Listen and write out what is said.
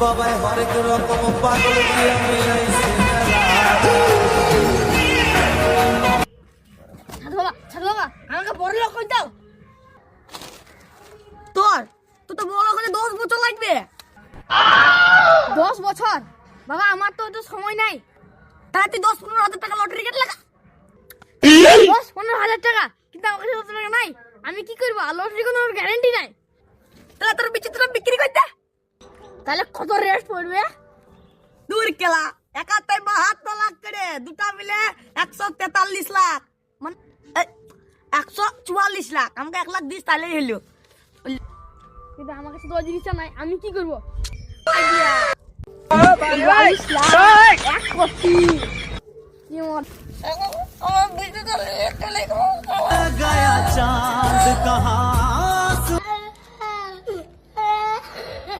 বাবাই হরেক রকম পাগল দিয়া মিলাইছে সাধু বাবা আমাকে বড় লোক করে দাও। তোর তো বড় লোক হতে 10 বছর লাগবে। 10 বছর? বাবা আমার তো এত সময় নাই। তাহলে তুই 10-15 হাজার টাকা লটারি কেটে লাগা। 10-15 হাজার টাকা? কিন্তু আমার কাছে অত টাকা নাই। আমি কি করবো? লটারি কোনো গ্যারান্টি নাই। তাহলে তোর বিচিত্র বিক্রি করতে। তাহলে কত রেট পড়বে? দূর কেলা, একাত্তর 72 লাখ করে, দুটা মিলে 143 লাখ, মানে 144 লাখ। আমাকে 1 লাখ দিস তাহলেই হলো। কিন্তু আমার কাছে তো ওই জিনিসটা নাই, আমি কি করবো? আইডিয়া 42 লাখ, 1 কোটি। गया चांद कहाँ